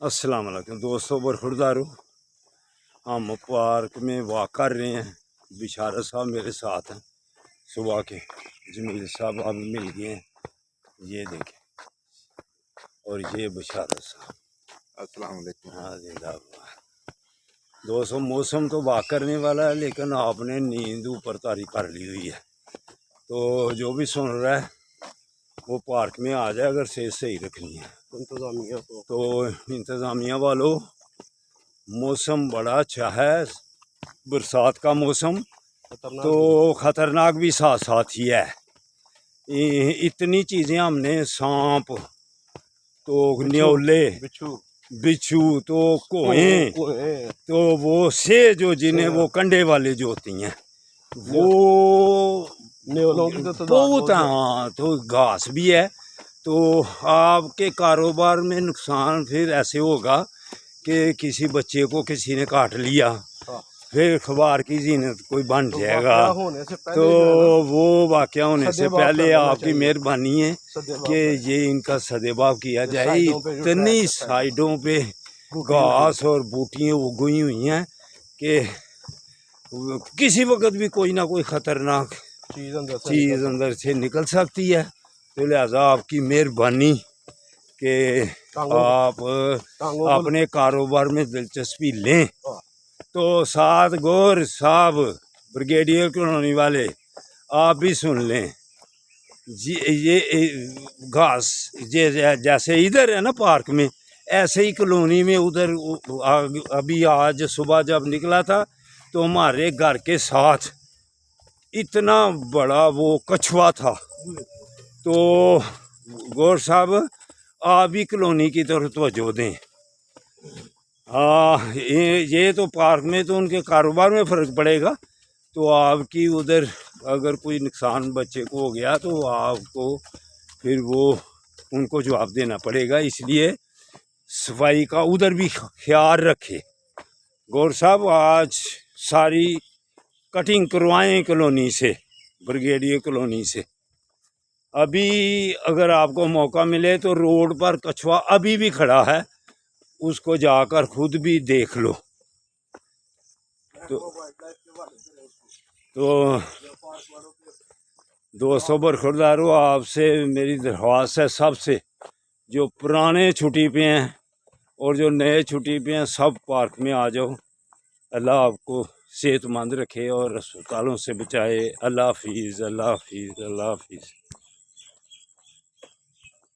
अस्सलाम वालेकुम दोस्तों, बरखुरदारो हम पार्क में वॉक कर रहे हैं। बिशारत साहब मेरे साथ हैं, सुबह के जमील साहब अब मिल गए हैं, ये देखें, और ये बिशारत साहब। अस्सलाम वालेकुम। हाँ जिंदाबाद। दोस्तों मौसम तो वॉक करने वाला है, लेकिन आपने नींद ऊपर तारी कर ली हुई है, तो जो भी सुन रहा है वो पार्क में आ जाए अगर सेहत सही रखनी है तो इंतज़ामिया वालों, मौसम बड़ा अच्छा है, बरसात का मौसम, तो ख़तरनाक भी साथ साथ ही है। इतनी चीज़ें हमने, सांप तो न्योले, बिच्छू तो कोहें, तो वो से जो जिन्हें वो कंडे वाले जो होती हैं वो बहुत, हाँ, तो घास भी है। तो आपके कारोबार में नुकसान फिर ऐसे होगा कि किसी बच्चे को किसी ने काट लिया, फिर अखबार की जीनत कोई बन जाएगा, तो वो वाक़या होने से पहले आपकी मेहरबानी है कि ये इनका सदेबाव किया जाए। इतनी साइडों पे घास और बूटियाँ उगी हुई हैं कि किसी वक्त भी कोई ना कोई ख़तरनाक चीज़ अंदर से निकल सकती है। तो लिहाजा आपकी मेहरबानी कि आप अपने कारोबार में दिलचस्पी लें। तो साथ गौर साहब, ब्रिगेडियर कॉलोनी वाले, आप भी सुन लें जी, ये घास जैसे इधर है ना पार्क में, ऐसे ही कॉलोनी में उधर अभी आज सुबह जब निकला था तो हमारे घर के साथ इतना बड़ा वो कछुआ था। तो गौर साहब आप भी कॉलोनी की तरफ तवज्जो दें। ये तो पार्क में तो उनके कारोबार में फ़र्क पड़ेगा, तो आपकी उधर अगर कोई नुकसान बच्चे को हो गया तो आपको फिर वो उनको जवाब देना पड़ेगा, इसलिए सफाई का उधर भी ख्याल रखें। गौर साहब आज सारी कटिंग करवाएं कॉलोनी से, ब्रिगेडियर कॉलोनी से। अभी अगर आपको मौका मिले तो रोड पर कछुआ अभी भी खड़ा है, उसको जाकर खुद भी देख लो। तो दोस्तों बरखुरदारों, आपसे मेरी दरख्वास्त है सबसे, जो पुराने छुट्टी पे हैं और जो नए छुट्टी पे हैं, सब पार्क में आ जाओ। अल्लाह आपको सेहतमंद रखे और अस्पतालों से बचाए। अल्लाह हाफिज़, अल्लाह हाफिज़, अल्लाह हाफिज़।